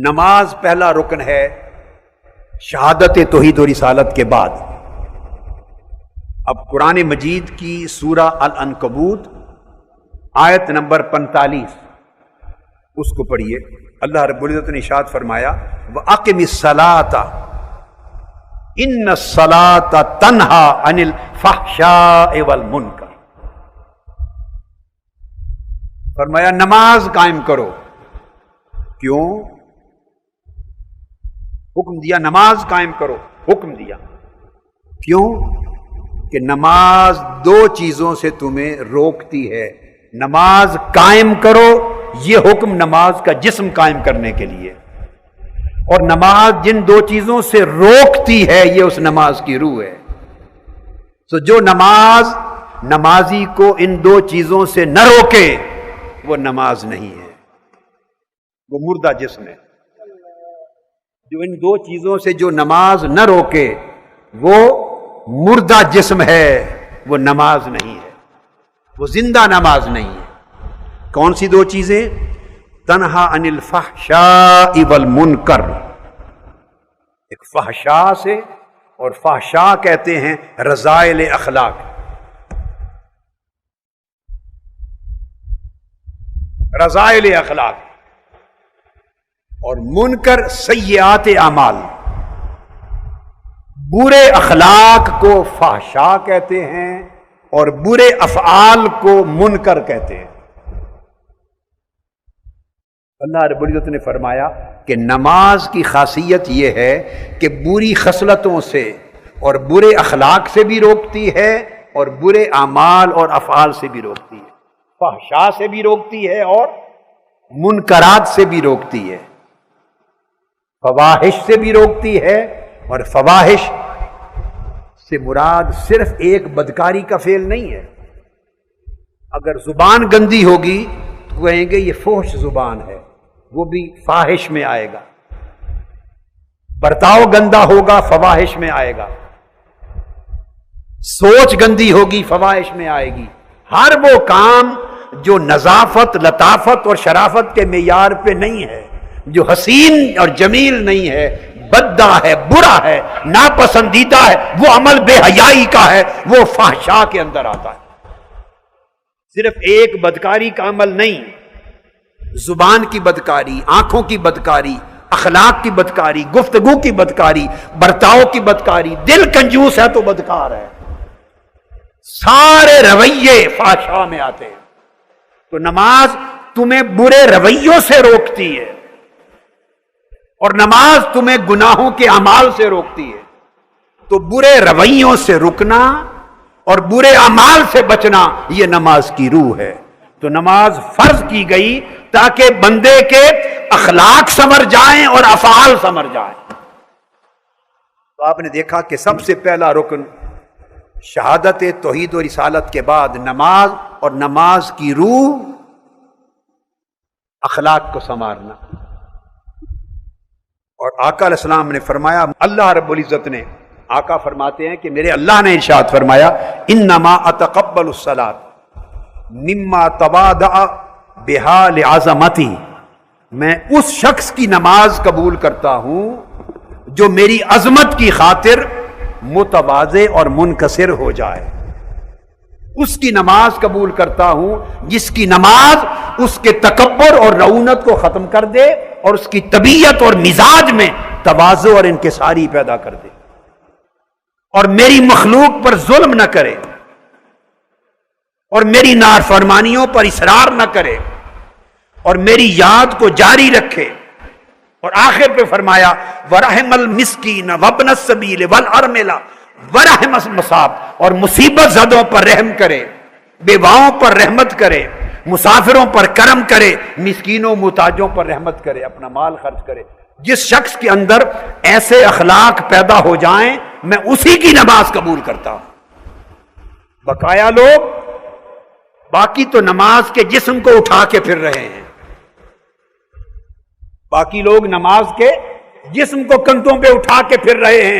نماز پہلا رکن ہے شہادت توحید و رسالت کے بعد۔ اب قرآن مجید کی سورہ العنکبوت آیت نمبر 45 اس کو پڑھیے۔ اللہ رب العزت نے ارشاد فرمایا وَأَقِمِ الصَّلَاةَ إِنَّ الصَّلَاةَ تَنْهَى عَنِ الْفَحْشَاءِ وَالْمُنکَرِ، فرمایا نماز قائم کرو۔ کیوں حکم دیا؟ نماز قائم کرو، حکم دیا کیوں؟ کہ نماز دو چیزوں سے تمہیں روکتی ہے۔ نماز قائم کرو، یہ حکم نماز کا جسم قائم کرنے کے لیے، اور نماز جن دو چیزوں سے روکتی ہے یہ اس نماز کی روح ہے۔ تو جو نمازی کو ان دو چیزوں سے نہ روکے وہ نماز نہیں ہے، وہ مردہ جسم ہے۔ جو ان دو چیزوں سے جو نماز نہ روکے وہ مردہ جسم ہے، وہ نماز نہیں ہے، وہ زندہ نماز نہیں ہے۔ کون سی دو چیزیں؟ تنہا عن الفحشاء والمنکر، ایک فحشاء سے، اور فحشاء کہتے ہیں رذائل اخلاق، رذائل اخلاق، اور منکر سیئات اعمال۔ برے اخلاق کو فحشاء کہتے ہیں اور برے افعال کو منکر کہتے ہیں۔ اللہ رب العزت نے فرمایا کہ نماز کی خاصیت یہ ہے کہ بری خصلتوں سے اور برے اخلاق سے بھی روکتی ہے، اور برے اعمال اور افعال سے بھی روکتی ہے، فحشاء سے بھی روکتی ہے اور منکرات سے بھی روکتی ہے، فواحش سے بھی روکتی ہے۔ اور فواحش سے مراد صرف ایک بدکاری کا فعل نہیں ہے۔ اگر زبان گندی ہوگی تو کہیں گے یہ فحش زبان ہے، وہ بھی فاحش میں آئے گا۔ برتاؤ گندا ہوگا، فواحش میں آئے گا۔ سوچ گندی ہوگی، فواحش میں آئے گی۔ ہر وہ کام جو نظافت، لطافت اور شرافت کے معیار پہ نہیں ہے، جو حسین اور جمیل نہیں ہے، بددہ ہے، برا ہے، ناپسندیدہ ہے، وہ عمل بے حیائی کا ہے، وہ فحشاء کے اندر آتا ہے۔ صرف ایک بدکاری کا عمل نہیں، زبان کی بدکاری، آنکھوں کی بدکاری، اخلاق کی بدکاری، گفتگو کی بدکاری، برتاؤ کی بدکاری، دل کنجوس ہے تو بدکار ہے، سارے رویے فحشاء میں آتے ہیں۔ تو نماز تمہیں برے رویوں سے روکتی ہے، اور نماز تمہیں گناہوں کے اعمال سے روکتی ہے۔ تو برے رویوں سے رکنا اور برے اعمال سے بچنا یہ نماز کی روح ہے۔ تو نماز فرض کی گئی تاکہ بندے کے اخلاق سنور جائیں اور افعال سنور جائیں۔ تو آپ نے دیکھا کہ سب سے پہلا رکن شہادت توحید و رسالت کے بعد نماز، اور نماز کی روح اخلاق کو سنوارنا۔ اور آقا علیہ السلام نے فرمایا، اللہ رب العزت نے، آقا فرماتے ہیں کہ میرے اللہ نے ارشاد فرمایا انما اتقبل الصلاۃ مما تواضع بها لعظمتی، میں اس شخص کی نماز قبول کرتا ہوں جو میری عظمت کی خاطر متواضع اور منکسر ہو جائے۔ اس کی نماز قبول کرتا ہوں جس کی نماز اس کے تکبر اور رعونت کو ختم کر دے اور اس کی طبیعت اور مزاج میں تواضع اور انکساری پیدا کر دے، اور میری مخلوق پر ظلم نہ کرے، اور میری نافرمانیوں پر اصرار نہ کرے، اور میری یاد کو جاری رکھے۔ اور آخر پہ فرمایا وَرَحِمَ الْمِسْكِينَ وَابْنَ السَّبِيلِ وَالْأَرْمِلَ وَرَحِمَ الْمُصَابِ، اور مصیبت زدوں پر رحم کرے، بیواؤں پر رحمت کرے، مسافروں پر کرم کرے، مسکینوں محتاجوں پر رحمت کرے، اپنا مال خرچ کرے۔ جس شخص کے اندر ایسے اخلاق پیدا ہو جائیں میں اسی کی نماز قبول کرتا ہوں۔ بقایا لوگ باقی تو نماز کے جسم کو اٹھا کے پھر رہے ہیں، باقی لوگ نماز کے جسم کو کندھوں پہ اٹھا کے پھر رہے ہیں۔